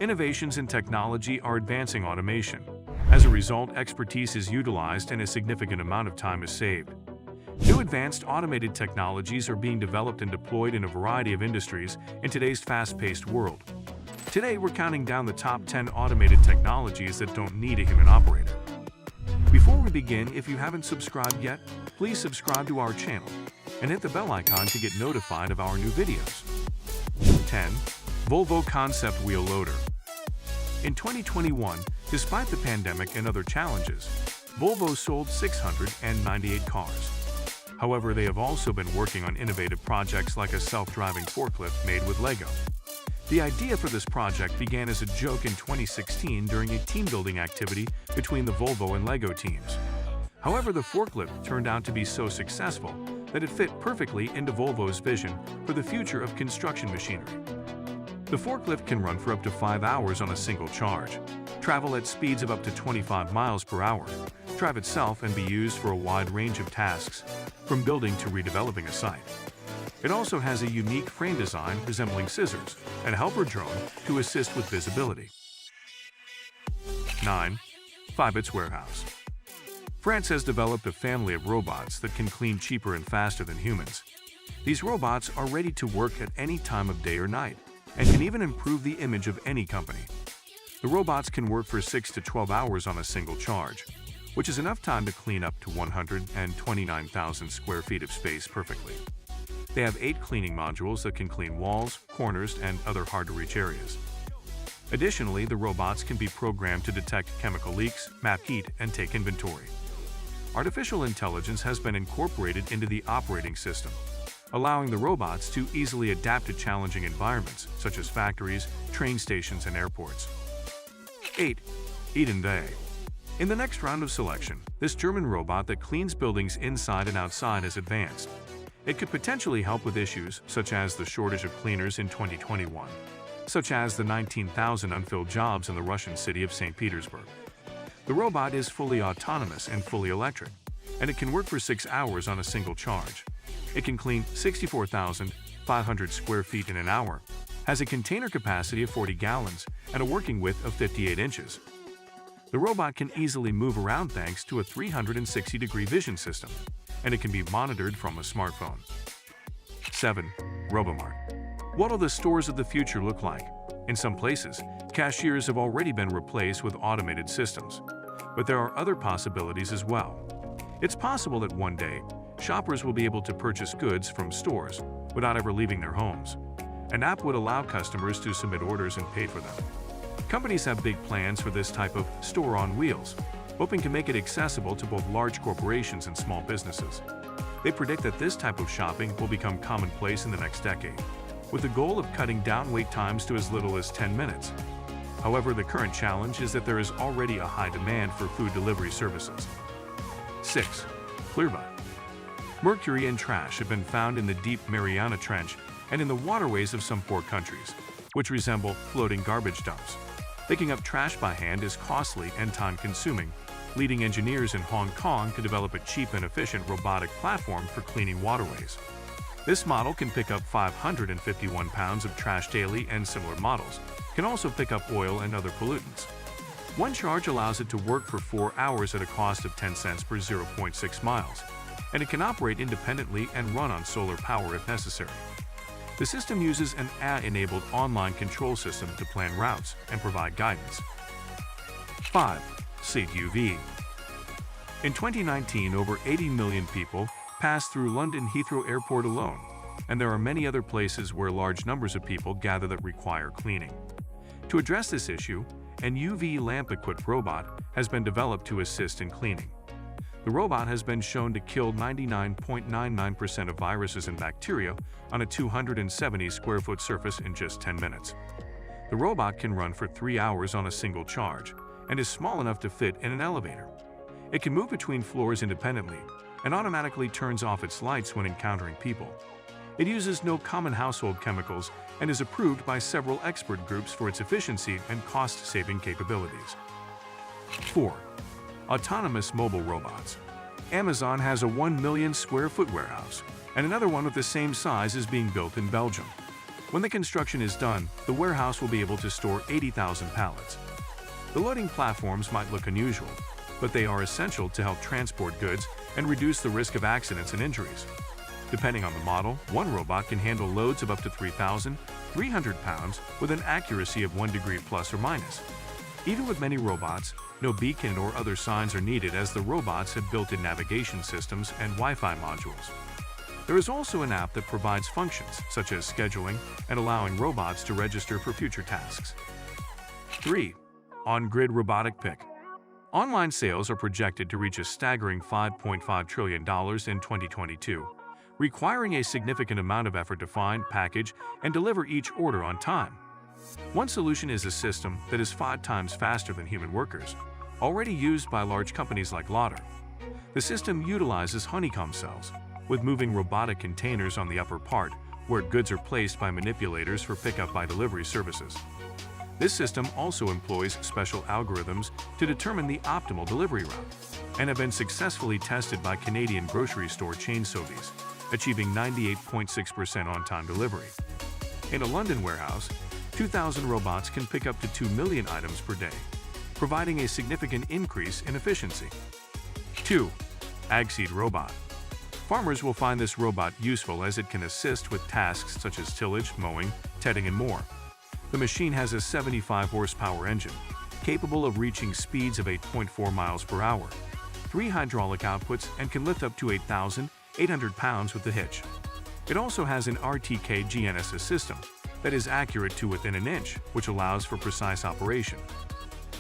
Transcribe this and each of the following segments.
Innovations in technology are advancing automation. As a result, expertise is utilized and a significant amount of time is saved. New advanced automated technologies are being developed and deployed in a variety of industries in today's fast-paced world. Today, we're counting down the top 10 automated technologies that don't need a human operator. Before we begin, if you haven't subscribed yet, please subscribe to our channel and hit the bell icon to get notified of our new videos. 10. Volvo Concept Wheel Loader. In 2021, despite the pandemic and other challenges, Volvo sold 698 cars. However, they have also been working on innovative projects like a self-driving forklift made with Lego. The idea for this project began as a joke in 2016 during a team-building activity between the Volvo and Lego teams. However, the forklift turned out to be so successful that it fit perfectly into Volvo's vision for the future of construction machinery. The forklift can run for up to 5 hours on a single charge, travel at speeds of up to 25 miles per hour, drive itself, and be used for a wide range of tasks, from building to redeveloping a site. It also has a unique frame design resembling scissors and a helper drone to assist with visibility. 9. Fibit's Warehouse. France has developed a family of robots that can clean cheaper and faster than humans. These robots are ready to work at any time of day or night and can even improve the image of any company. The robots can work for 6 to 12 hours on a single charge, which is enough time to clean up to 129,000 square feet of space perfectly. They have 8 cleaning modules that can clean walls, corners, and other hard-to-reach areas. Additionally, the robots can be programmed to detect chemical leaks, map heat, and take inventory. Artificial intelligence has been incorporated into the operating system, allowing the robots to easily adapt to challenging environments such as factories, train stations, and airports. 8. Eden Day. In the next round of selection, this German robot that cleans buildings inside and outside has advanced. It could potentially help with issues such as the shortage of cleaners in 2021, such as the 19,000 unfilled jobs in the Russian city of St. Petersburg. The robot is fully autonomous and fully electric, and it can work for 6 hours on a single charge. It can clean 64,500 square feet in an hour, has a container capacity of 40 gallons, and a working width of 58 inches. The robot can easily move around thanks to a 360-degree vision system, and it can be monitored from a smartphone. 7. Robomart. What will the stores of the future look like? In some places, cashiers have already been replaced with automated systems, but there are other possibilities as well. It's possible that one day, shoppers will be able to purchase goods from stores without ever leaving their homes. An app would allow customers to submit orders and pay for them. Companies have big plans for this type of store on wheels, hoping to make it accessible to both large corporations and small businesses. They predict that this type of shopping will become commonplace in the next decade, with the goal of cutting down wait times to as little as 10 minutes. However, the current challenge is that there is already a high demand for food delivery services. 6. Clearbut. Mercury and trash have been found in the deep Mariana Trench and in the waterways of some 4 countries, which resemble floating garbage dumps. Picking up trash by hand is costly and time-consuming, leading engineers in Hong Kong to develop a cheap and efficient robotic platform for cleaning waterways. This model can pick up 551 pounds of trash daily, and similar models can also pick up oil and other pollutants. One charge allows it to work for 4 hours at a cost of 10 cents per 0.6 miles, and it can operate independently and run on solar power if necessary. The system uses an AI-enabled online control system to plan routes and provide guidance. 5. Seat UV. In 2019, over 80 million people passed through London Heathrow Airport alone, and there are many other places where large numbers of people gather that require cleaning. To address this issue, an UV lamp-equipped robot has been developed to assist in cleaning. The robot has been shown to kill 99.99% of viruses and bacteria on a 270 square foot surface in just 10 minutes. The robot can run for 3 hours on a single charge and is small enough to fit in an elevator. It can move between floors independently and automatically turns off its lights when encountering people. It uses no common household chemicals and is approved by several expert groups for its efficiency and cost-saving capabilities. 4. Autonomous mobile robots. Amazon has a 1 million square foot warehouse, and another one of the same size is being built in Belgium. When the construction is done, the warehouse will be able to store 80,000 pallets. The loading platforms might look unusual, but they are essential to help transport goods and reduce the risk of accidents and injuries. Depending on the model, one robot can handle loads of up to 3,300 pounds with an accuracy of 1 degree plus or minus. Even with many robots, no beacon or other signs are needed as the robots have built-in navigation systems and Wi-Fi modules. There is also an app that provides functions such as scheduling and allowing robots to register for future tasks. 3. On-grid robotic pick. Online sales are projected to reach a staggering $5.5 trillion in 2022, requiring a significant amount of effort to find, package, and deliver each order on time. One solution is a system that is 5 times faster than human workers, already used by large companies like Lauder. The system utilizes honeycomb cells, with moving robotic containers on the upper part, where goods are placed by manipulators for pickup by delivery services. This system also employs special algorithms to determine the optimal delivery route, and have been successfully tested by Canadian grocery store chain Sobeys, achieving 98.6% on-time delivery. In a London warehouse, 2,000 robots can pick up to 2 million items per day, providing a significant increase in efficiency. 2. Ag seed robot. Farmers will find this robot useful as it can assist with tasks such as tillage, mowing, tedding, and more. The machine has a 75 horsepower engine, capable of reaching speeds of 8.4 miles per hour, 3 hydraulic outputs, and can lift up to 8,800 pounds with the hitch. It also has an RTK GNSS system that is accurate to within an inch, which allows for precise operation.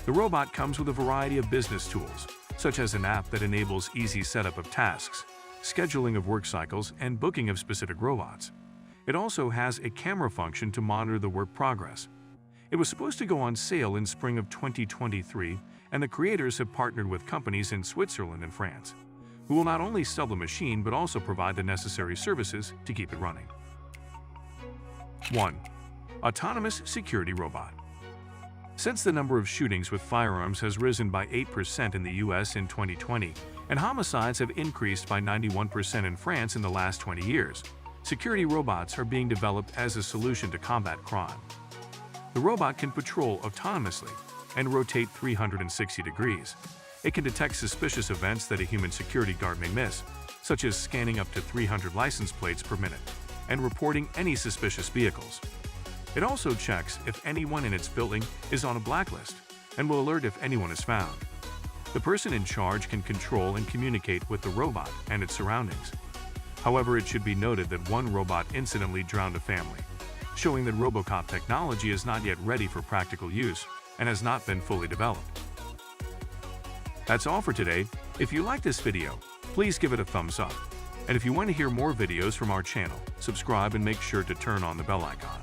The robot comes with a variety of business tools, such as an app that enables easy setup of tasks, scheduling of work cycles, and booking of specific robots. It also has a camera function to monitor the work progress. It was supposed to go on sale in spring of 2023, and the creators have partnered with companies in Switzerland and France, who will not only sell the machine but also provide the necessary services to keep it running. 1. Autonomous security robot. Since the number of shootings with firearms has risen by 8% in the US in 2020, and homicides have increased by 91% in France in the last 20 years, security robots are being developed as a solution to combat crime. The robot can patrol autonomously and rotate 360 degrees. It can detect suspicious events that a human security guard may miss, such as scanning up to 300 license plates per minute and reporting any suspicious vehicles. It also checks if anyone in its building is on a blacklist and will alert if anyone is found. The person in charge can control and communicate with the robot and its surroundings. However, it should be noted that one robot incidentally drowned a family, showing that RoboCop technology is not yet ready for practical use and has not been fully developed. That's all for today. If you like this video, please give it a thumbs up. And if you want to hear more videos from our channel, subscribe and make sure to turn on the bell icon.